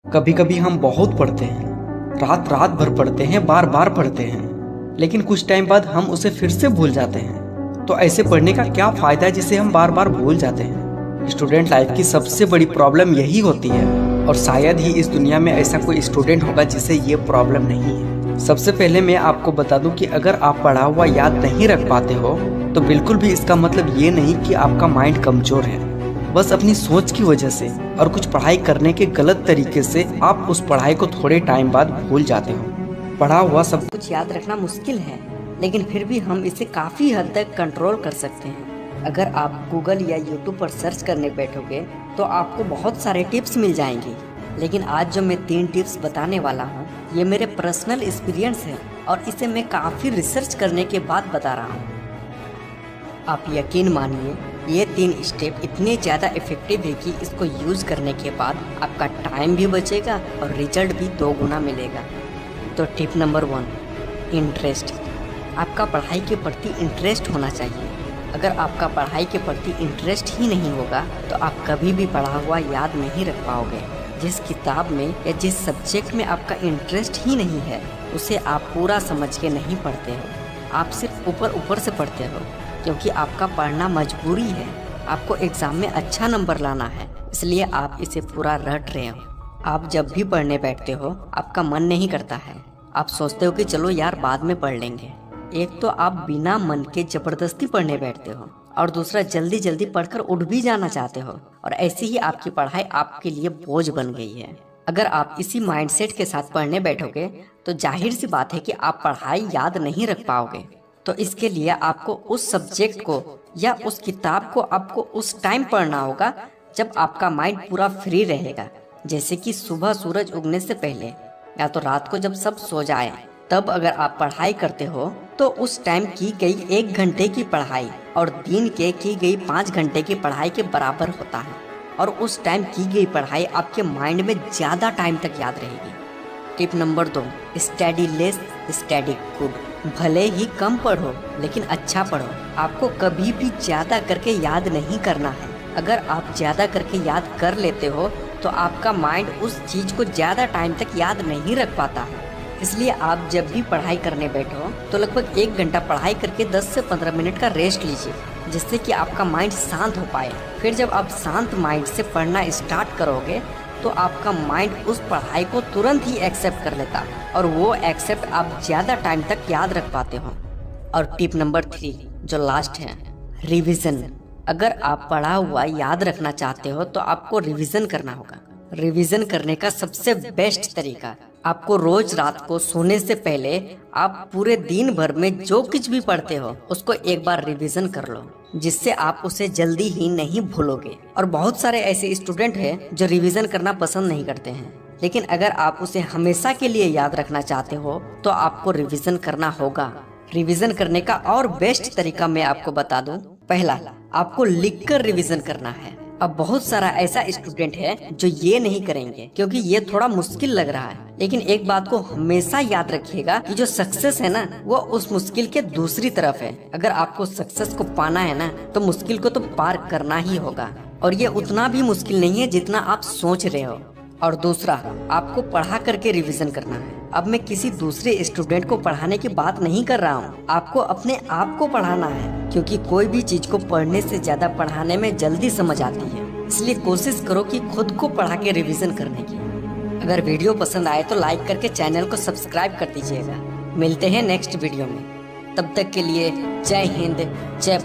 कभी कभी हम बहुत पढ़ते हैं, रात रात भर पढ़ते हैं, बार बार पढ़ते हैं, लेकिन कुछ टाइम बाद हम उसे फिर से भूल जाते हैं। तो ऐसे पढ़ने का क्या फ़ायदा है जिसे हम बार बार भूल जाते हैं? स्टूडेंट लाइफ की सबसे बड़ी प्रॉब्लम यही होती है, और शायद ही इस दुनिया में ऐसा कोई स्टूडेंट होगा जिसे ये प्रॉब्लम नहीं है। सबसे पहले मैं आपको बता दूं कि अगर आप पढ़ा हुआ याद नहीं रख पाते हो तो बिल्कुल भी इसका मतलब ये नहीं कि आपका माइंड कमज़ोर है। बस अपनी सोच की वजह से और कुछ पढ़ाई करने के गलत तरीके से आप उस पढ़ाई को थोड़े टाइम बाद भूल जाते हो। पढ़ा हुआ सब कुछ याद रखना मुश्किल है, लेकिन फिर भी हम इसे काफ़ी हद तक कंट्रोल कर सकते हैं। अगर आप गूगल या यूट्यूब पर सर्च करने बैठोगे तो आपको बहुत सारे टिप्स मिल जाएंगे, लेकिन आज जो मैं 3 टिप्स बताने वाला हूँ ये मेरे पर्सनल एक्सपीरियंस है और इसे मैं काफ़ी रिसर्च करने के बाद बता रहा हूँ। आप यकीन मानिए ये 3 स्टेप इतने ज़्यादा इफ़ेक्टिव है कि इसको यूज़ करने के बाद आपका टाइम भी बचेगा और रिजल्ट भी 2 गुना मिलेगा। तो टिप नंबर 1, इंटरेस्ट। आपका पढ़ाई के प्रति इंटरेस्ट होना चाहिए। अगर आपका पढ़ाई के प्रति इंटरेस्ट ही नहीं होगा तो आप कभी भी पढ़ा हुआ याद नहीं रख पाओगे। जिस किताब में या जिस सब्जेक्ट में आपका इंटरेस्ट ही नहीं है उसे आप पूरा समझ के नहीं पढ़ते हो, आप सिर्फ ऊपर ऊपर से पढ़ते हो, क्योंकि आपका पढ़ना मजबूरी है। आपको एग्ज़ाम में अच्छा नंबर लाना है, इसलिए आप इसे पूरा रट रहे हो। आप जब भी पढ़ने बैठते हो आपका मन नहीं करता है, आप सोचते हो कि चलो यार बाद में पढ़ लेंगे। एक तो आप बिना मन के ज़बरदस्ती पढ़ने बैठते हो, और दूसरा जल्दी जल्दी पढ़कर उठ भी जाना चाहते हो, और ऐसे ही आपकी पढ़ाई आपके लिए बोझ बन गई है। अगर आप इसी माइंडसेट के साथ पढ़ने बैठोगे तो जाहिर सी बात है कि आप पढ़ाई याद नहीं रख पाओगे। तो इसके लिए आपको उस सब्जेक्ट को या उस किताब को आपको उस टाइम पढ़ना होगा जब आपका माइंड पूरा फ्री रहेगा, जैसे कि सुबह सूरज उगने से पहले या तो रात को जब सब सो जाए। तब अगर आप पढ़ाई करते हो तो उस टाइम की गई 1 घंटे की पढ़ाई और दिन के की गई 5 घंटे की पढ़ाई के बराबर होता है, और उस टाइम की गई पढ़ाई आपके माइंड में ज़्यादा टाइम तक याद रहेगी। Tip number 2, study less study good. भले ही कम पढ़ो लेकिन अच्छा पढ़ो। आपको कभी भी ज़्यादा करके याद नहीं करना है। अगर आप ज़्यादा करके याद कर लेते हो तो आपका माइंड उस चीज़ को ज़्यादा टाइम तक याद नहीं रख पाता है। इसलिए आप जब भी पढ़ाई करने बैठो तो लगभग 1 घंटा पढ़ाई करके 10 से 15 मिनट का रेस्ट लीजिए, जिससे कि आपका माइंड शांत हो पाए। फिर जब आप शांत माइंड से पढ़ना स्टार्ट करोगे तो आपका माइंड उस पढ़ाई को तुरंत ही एक्सेप्ट कर लेता है, और वो एक्सेप्ट आप ज़्यादा टाइम तक याद रख पाते हो। और टिप नंबर 3 जो लास्ट है, रिवीजन। अगर आप पढ़ा हुआ याद रखना चाहते हो तो आपको रिवीजन करना होगा। रिवीजन करने का सबसे बेस्ट तरीका, आपको रोज रात को सोने से पहले आप पूरे दिन भर में जो कुछ भी पढ़ते हो उसको एक बार रिवीजन कर लो, जिससे आप उसे जल्दी ही नहीं भूलोगे। और बहुत सारे ऐसे स्टूडेंट हैं जो रिवीजन करना पसंद नहीं करते हैं, लेकिन अगर आप उसे हमेशा के लिए याद रखना चाहते हो तो आपको रिवीजन करना होगा। रिवीजन करने का और बेस्ट तरीका मैं आपको बता दूं। पहला, आपको लिखकर रिवीजन करना है। अब बहुत सारा ऐसा स्टूडेंट है जो ये नहीं करेंगे क्योंकि ये थोड़ा मुश्किल लग रहा है, लेकिन एक बात को हमेशा याद रखिएगा कि जो सक्सेस है ना वो उस मुश्किल के दूसरी तरफ है। अगर आपको सक्सेस को पाना है ना तो मुश्किल को तो पार करना ही होगा, और ये उतना भी मुश्किल नहीं है जितना आप सोच रहे हो। और दूसरा, आपको पढ़ा करके रिवीजन करना है। अब मैं किसी दूसरे स्टूडेंट को पढ़ाने की बात नहीं कर रहा हूँ, आपको अपने आप को पढ़ाना है, क्योंकि कोई भी चीज को पढ़ने से ज्यादा पढ़ाने में जल्दी समझ आती है। इसलिए कोशिश करो कि खुद को पढ़ा के रिवीजन करने की। अगर वीडियो पसंद आए तो लाइक करके चैनल को सब्सक्राइब कर दीजिएगा। मिलते हैं नेक्स्ट वीडियो में, तब तक के लिए जय हिंद, जय